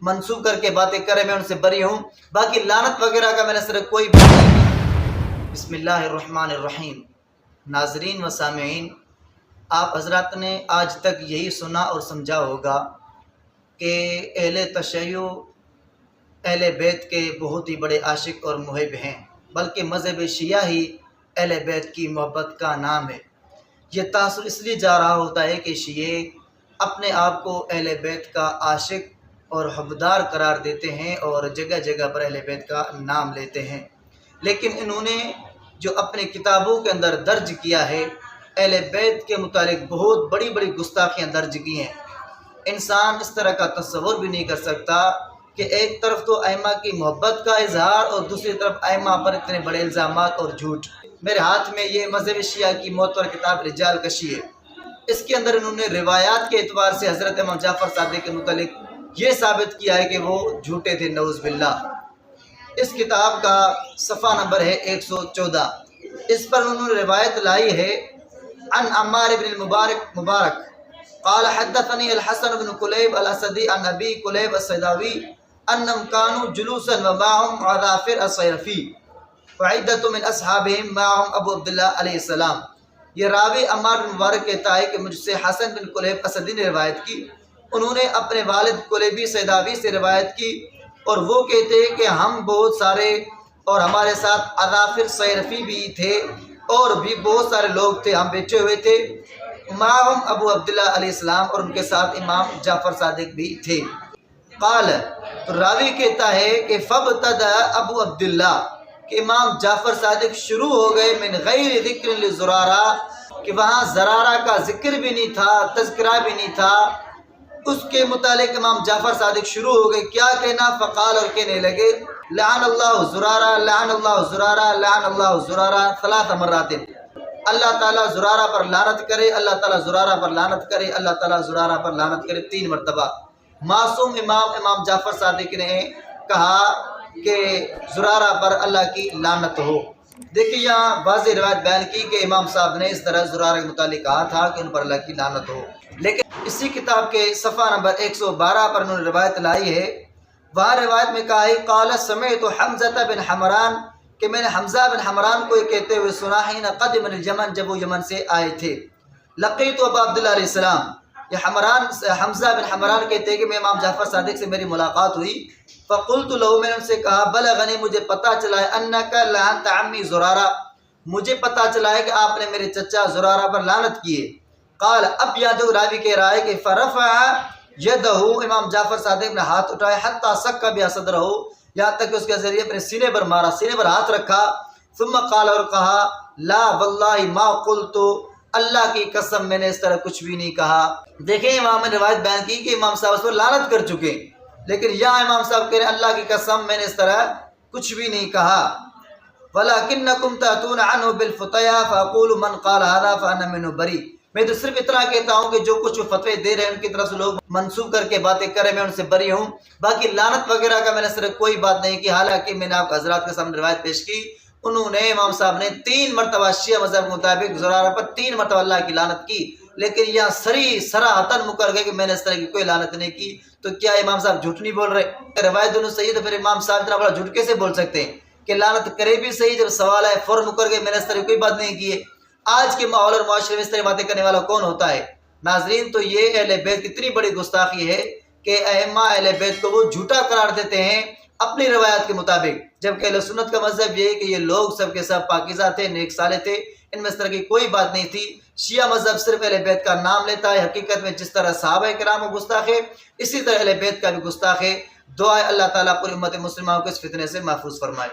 منسوخ کر کے باتیں کرے میں ان سے بری ہوں، باقی لعنت وغیرہ کا میں نے صرف کوئی بات نہیں کی۔ بسم اللہ الرحمن الرحیم۔ ناظرین و سامعین، آپ حضرات نے آج تک یہی سنا اور سمجھا ہوگا کہ اہل تشیع اہل بیت کے بہت ہی بڑے عاشق اور محب ہیں، بلکہ مذہب شیعہ ہی اہل بیت کی محبت کا نام ہے۔ یہ تاثر اس لیے جا رہا ہوتا ہے کہ شیعہ اپنے آپ کو اہل بیت کا عاشق اور حبدار قرار دیتے ہیں اور جگہ جگہ پر اہل بیت کا نام لیتے ہیں، لیکن انہوں نے جو اپنے کتابوں کے اندر درج کیا ہے اہل بیت کے متعلق بہت بڑی بڑی گستاخیاں درج کی ہیں۔ انسان اس طرح کا تصور بھی نہیں کر سکتا کہ ایک طرف تو ائمہ کی محبت کا اظہار اور دوسری طرف ائمہ پر اتنے بڑے الزامات اور جھوٹ۔ میرے ہاتھ میں یہ مذہب شیعہ کی معتبر کتاب رجال کشی ہے۔ اس کے اندر انہوں نے روایات کے اعتبار سے حضرت امام جعفر صادق کے متعلق یہ ثابت کیا ہے کہ وہ جھوٹے تھے، نعوذ باللہ۔ اس کتاب کا صفحہ نمبر ہے 114۔ اس پر انہوں نے روایت لائی ہے عن عمار بن المبارک قال حدثني الحسن بن كليب الاسدي عن ابي كليب السيداوي انهم كانوا جلوسا ومعهم عذافر الصيرفي وعدة من اصحابهم معهم ابو عبد الله علیہ السلام۔ یہ راوی عمار بن مبارک کہتا ہے کہ مجھ سے حسن بن کلیب اسدی نے روایت کی، انہوں نے اپنے والد کلیبی سیداوی سے روایت کی اور وہ کہتے ہیں کہ ہم بہت سارے اور ہمارے ساتھ عذافر صیرفی بھی تھے اور بھی بہت سارے لوگ تھے، ہم بیٹھے ہوئے تھے، معہم ابو عبداللہ علیہ السلام، اور ان کے ساتھ امام جعفر صادق بھی تھے۔ قال، تو راوی کہتا ہے کہ فابتدأ ابو عبداللہ، کہ امام جعفر صادق شروع ہو گئے من غیر ذکر لزرارہ، کہ وہاں زرارہ کا ذکر بھی نہیں تھا، تذکرہ بھی نہیں تھا، اس کے متعلق امام جعفر صادق شروع ہو گئے کیا کہنا، فقال، اور کہنے لگے لعن اللہ زرارہ لعن اللہ زرارہ لعن اللہ زرارہ 3 مرات، اللہ تعالیٰ زرارہ پر لعنت کرے، اللہ تعالیٰ زرارہ پر لعنت کرے، اللہ تعالیٰ زرارہ پر لعنت کرے 3 مرتبہ۔ معصوم امام جعفر صادق نے کہا کہ زرارہ پر اللہ کی لعنت ہو۔ دیکھیے یہاں واضح روایت بیان کی کہ امام صاحب نے اس طرح زرارہ کے متعلق کہا تھا کہ ان پر اللہ کی لعنت ہو، لیکن اسی کتاب کے صفحہ نمبر 112 پر انہوں نے روایت لائی ہے، وہاں روایت میں کہا ہے قال سمعت حمزہ بن حمران، کہ میں نے حمزہ بن حمران کو یہ کہتے ہوئے سنا حین قدم الجمن، جب وہ یمن سے آئے تھے، لقیت ابا عبداللہ علیہ السلام، یہ حمزہ بن حمران کہتے ہیں کہ میں امام جعفر صادق سے میری ملاقات ہوئی، فقلت له، میں نے ان سے کہا بلغنی، مجھے پتہ چلا ہے انک لعنت عمی زرارہ، مجھے پتہ چلا ہے کہ آپ نے میرے چچا زرارہ پر لعنت کی ہے۔ قال، اب یہاں جو راوی کہہ رہا ہے کہ فرفع یدہ، امام جعفر صادق نے ہاتھ اٹھائے، حتی سک بها صدرہ، یہاں تک کہ اس کے ذریعے اپنے سینے پر مارا، سینے پر ہاتھ رکھا، ثم قال، اور کہا لا واللہ ما قلت، اللہ کی قسم میں نے اس طرح کچھ بھی نہیں کہا۔ دیکھیں امام نے روایت بیان کی کہ امام صاحب اس پر لعنت کر چکے، لیکن یہاں امام صاحب کہہ رہے ہیں اللہ کی قسم میں نے اس طرح کچھ بھی نہیں کہا۔ وَلَكِنَّكُمْ تَأْتُونَ عَنْهُ بِالْفُتَيَا فَأَقُولُ مَنْ قَالَ هَذَا فَأَنَا مِنْهُ بَرِيءٌ، میں تو صرف اتنا کہتا ہوں کہ جو کچھ وہ فتوے دے رہے ہیں ان کی طرف سے لوگ منسوخ کر کے باتیں کریں میں ان سے بری ہوں، باقی لعنت وغیرہ کا میں نے صرف کوئی بات نہیں کی۔ حالانکہ میں نے آپ حضرات کے سامنے روایت پیش کی، انہوں نے امام صاحب نے 3 مرتبہ شیعہ مذہب کے مطابق زرارہ پر 3 مرتبہ اللہ کی لعنت کی، لیکن یہاں صراحتاً مکر گئے کہ میں نے اس طرح کی کوئی لعنت نہیں کی۔ تو کیا امام صاحب جھوٹ نہیں بول رہے؟ روایت دونوں صحیح ہے، تو پھر امام صاحب اتنا بڑا جھوٹ کیسے بول سکتے ہیں کہ لعنت کرے بھی صحیح، جب سوال ہے فوراً مکر گئے میں نے اس طرح کوئی بات نہیں کی ہے۔ آج کے ماحول اور معاشرے میں اس طرح باتیں کرنے والا کون ہوتا ہے؟ ناظرین، تو یہ اہل بیت کی اتنی بڑی گستاخی ہے کہ ائمہ اہل بیت کو وہ جھوٹا قرار دیتے ہیں اپنی روایات کے مطابق، جبکہ اہل سنت کا مذہب یہ ہے کہ یہ لوگ سب کے سب پاکیزہ تھے، نیک صالح تھے، ان میں اس طرح کی کوئی بات نہیں تھی۔ شیعہ مذہب صرف اہل بیت کا نام لیتا ہے، حقیقت میں جس طرح صحابہ کرام و گستاخ ہے اسی طرح اہل بیت کا بھی گستاخ ہے۔ دعا ہے اللہ تعالیٰ پوری امت مسلمہ کو اس فتنے سے محفوظ فرمائے۔